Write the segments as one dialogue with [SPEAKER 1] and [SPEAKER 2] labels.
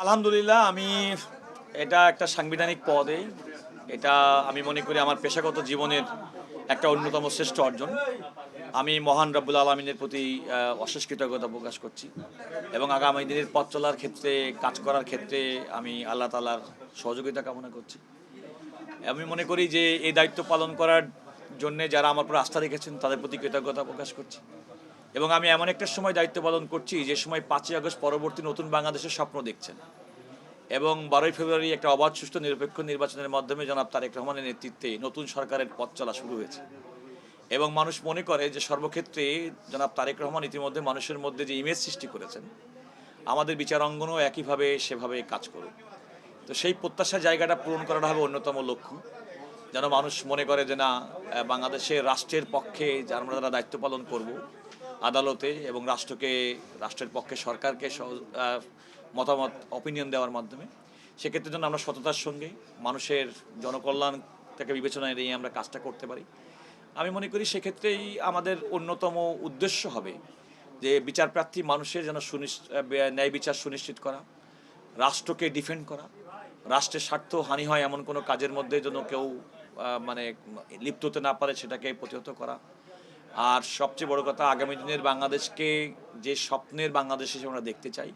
[SPEAKER 1] আলহামদুলিল্লাহ আমি এটা একটা সাংবিধানিক পদে এটা আমি মনে করি আমার পেশাগত জীবনের একটা অন্যতম শ্রেষ্ঠ অর্জন। আমি মহান রব্বুল আলমিনের প্রতি অশেষ কৃতজ্ঞতা প্রকাশ করছি এবং আগামী দিনের পথ চলার ক্ষেত্রে কাজ করার ক্ষেত্রে আমি আল্লাহ তাআলার সহযোগিতা কামনা করছি। আমি মনে করি যে এই দায়িত্ব পালন করার জন্যে যারা আমার উপর আস্থা রেখেছেন তাদের প্রতি কৃতজ্ঞতা প্রকাশ করছি এবং আমি এমন একটা সময় দায়িত্ব পালন করছি যে সময় 5ই আগস্ট পরবর্তী নতুন বাংলাদেশের স্বপ্ন দেখছেন এবং 12ই ফেব্রুয়ারি একটা অবাধ সুষ্ঠু নিরপেক্ষ নির্বাচনের মাধ্যমে জনাব তারেক রহমানের নেতৃত্বে নতুন সরকারের পথ চলা শুরু হয়েছে এবং মানুষ মনে করে যে সর্বক্ষেত্রে জনাব তারেক রহমান ইতিমধ্যে মানুষের মধ্যে যে ইমেজ সৃষ্টি করেছেন আমাদের বিচারাঙ্গনও একইভাবে সেভাবে কাজ করুক। তো সেই প্রত্যাশার জায়গাটা পূরণ করাটা হবে অন্যতম লক্ষ্য, যেন মানুষ মনে করে যে না, বাংলাদেশের রাষ্ট্রের পক্ষে যারা দায়িত্ব পালন করব আদালতে এবং রাষ্ট্রের পক্ষে সরকারকে মতামত অপিনিয়ন দেওয়ার মাধ্যমে, সেক্ষেত্রে যেন আমরা সততার সঙ্গে মানুষের জনকল্যাণটাকে বিবেচনায় নিয়ে আমরা কাজটা করতে পারি। আমি মনে করি সেক্ষেত্রেই আমাদের অন্যতম উদ্দেশ্য হবে যে বিচারপ্রার্থী মানুষের যেন ন্যায় বিচার সুনিশ্চিত করা, রাষ্ট্রকে ডিফেন্ড করা, রাষ্ট্রের স্বার্থ হানি হয় এমন কোনো কাজের মধ্যে যেন কেউ মানে লিপ্ত হতে না পারে সেটাকে প্রতিহত করা। আর সবচেয়ে বড় কথা, আগামী দিনের বাংলাদেশকে যে স্বপ্নের বাংলাদেশ হিসেবে আমরা দেখতে চাই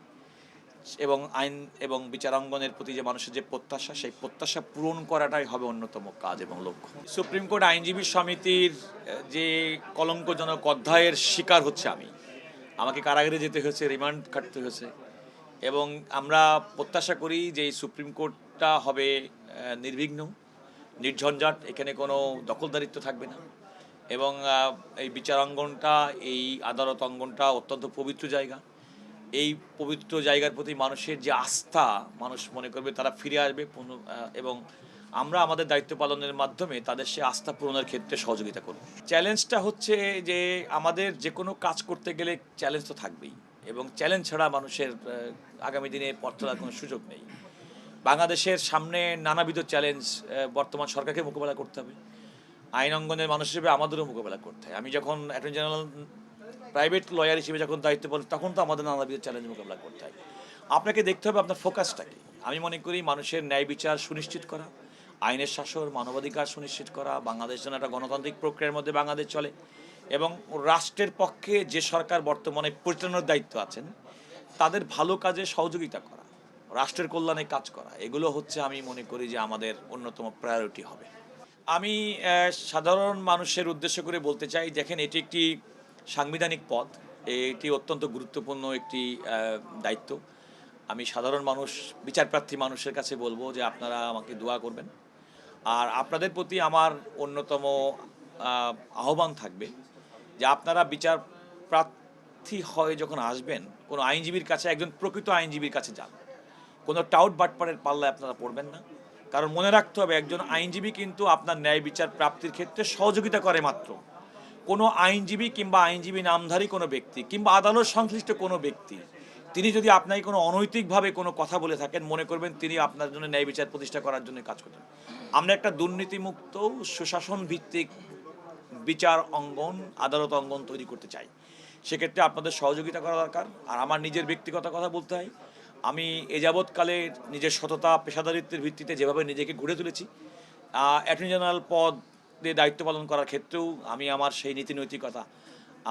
[SPEAKER 1] এবং আইন এবং বিচারাঙ্গনের প্রতি যে মানুষের যে প্রত্যাশা, সেই প্রত্যাশা পূরণ করাটাই হবে অন্যতম কাজ এবং লক্ষ্য। সুপ্রিম কোর্ট আইনজীবী সমিতির যে কলঙ্কজনক অধ্যায়ের শিকার হচ্ছে আমাকে কারাগারে যেতে হয়েছে, রিমান্ড কাটতে হয়েছে এবং আমরা প্রত্যাশা করি যে এই সুপ্রিম কোর্টটা হবে নির্বিঘ্ন, নির্ঝঞ্ঝাট, এখানে কোনো দখলদারিত্ব থাকবে না এবং এই বিচারাঙ্গনটা, এই আদালত অঙ্গনটা অত্যন্ত পবিত্র জায়গা। এই পবিত্র জায়গার প্রতি মানুষের যে আস্থা, মানুষ মনে করবে তারা ফিরে আসবে এবং আমরা আমাদের দায়িত্ব পালনের মাধ্যমে তাদের সে আস্থা পূরণের ক্ষেত্রে সহযোগিতা করব। চ্যালেঞ্জটা হচ্ছে যে আমাদের যে কোনো কাজ করতে গেলে চ্যালেঞ্জ তো থাকবেই এবং চ্যালেঞ্জ ছাড়া মানুষের আগামী দিনে পথ চলার কোনো সুযোগ নেই। বাংলাদেশের সামনে নানাবিধ চ্যালেঞ্জ বর্তমান সরকারকে মোকাবেলা করতে হবে, আইন অঙ্গনের মানুষ হিসেবে আমাদেরও মোকাবেলা করতে হয়। আমি যখন অ্যাটর্নি জেনারেল প্রাইভেট লয়ার হিসেবে যখন দায়িত্ব পালন, তখন তো আমাদের নানাবিধ চ্যালেঞ্জ মোকাবেলা করতে হয়। আপনাকে দেখতে হবে আপনার ফোকাসটা কি। আমি মনে করি মানুষের ন্যায় বিচার সুনিশ্চিত করা, আইনের শাসন, মানবাধিকার সুনিশ্চিত করা, বাংলাদেশ যেন একটা গণতান্ত্রিক প্রক্রিয়ার মধ্যে বাংলাদেশ চলে এবং রাষ্ট্রের পক্ষে যে সরকার বর্তমানে পরিচালনার দায়িত্ব আছেন তাদের ভালো কাজে সহযোগিতা করা, রাষ্ট্রের কল্যাণে কাজ করা, এগুলো হচ্ছে আমি মনে করি যে আমাদের অন্যতম প্রায়োরিটি হবে। আমি সাধারণ মানুষের উদ্দেশ্য করে বলতে চাই, দেখেন এটি একটি সাংবিধানিক পদ, এটি অত্যন্ত গুরুত্বপূর্ণ একটি দায়িত্ব। আমি সাধারণ মানুষ, বিচারপ্রার্থী মানুষের কাছে বলবো যে আপনারা আমাকে দোয়া করবেন আর আপনাদের প্রতি আমার অন্যতম আহ্বান থাকবে যে আপনারা বিচারপ্রার্থী হয়ে যখন আসবেন কোনো আইনজীবীর কাছে, একজন প্রকৃত আইনজীবীর কাছে যান, কোনো টাউট বাটপাড়ের পাল্লায় আপনারা পড়বেন না। কারণ মনে রাখতে হবে একজন আইনজীবী কিন্তু আপনার ন্যায় বিচার প্রাপ্তির ক্ষেত্রে সহযোগিতা করে মাত্র। কোনো আইনজীবী কিংবা আইনজীবী নামধারী কোনো ব্যক্তি কিংবা আদালত সংশ্লিষ্ট কোনো ব্যক্তি তিনি যদি আপনাকে কোনো অনৈতিকভাবে কোনো কথা বলে থাকেন, মনে করবেন তিনি আপনার জন্য ন্যায় বিচার প্রতিষ্ঠা করার জন্য কাজ করতেন। আমরা একটা দুর্নীতিমুক্ত সুশাসন ভিত্তিক বিচার অঙ্গন, আদালত অঙ্গন তৈরি করতে চাই। সেক্ষেত্রে আপনাদের সহযোগিতা করা দরকার। আর আমার নিজের ব্যক্তিগত কথা বলতে হয়, আমি এ যাবৎকালে নিজের সততা, পেশাদারিত্বের ভিত্তিতে যেভাবে নিজেকে গড়ে তুলেছি, অ্যাটর্নি জেনারেল পদে দায়িত্ব পালন করার ক্ষেত্রেও আমি আমার সেই নীতি নৈতিকতা,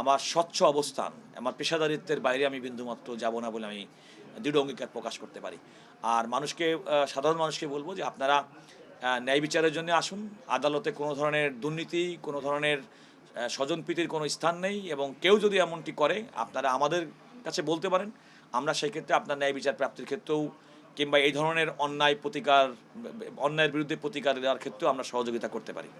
[SPEAKER 1] আমার স্বচ্ছ অবস্থান, আমার পেশাদারিত্বের বাইরে আমি বিন্দুমাত্র যাব না বলে আমি দৃঢ় অঙ্গীকার প্রকাশ করতে পারি। আর সাধারণ মানুষকে বলবো যে আপনারা ন্যায় বিচারের জন্য আসুন। আদালতে কোনো ধরনের দুর্নীতি, কোনো ধরনের স্বজনপ্রীতির কোনো স্থান নেই এবং কেউ যদি এমনটি করে আপনারা আমাদের কাছে বলতে পারেন। আমরা সেই ক্ষেত্রে আপনার ন্যায় বিচার প্রাপ্তির ক্ষেত্রেও কিংবা এই ধরনের অন্যায়ের বিরুদ্ধে প্রতিকার দেওয়ার ক্ষেত্রেও আমরা সহযোগিতা করতে পারি।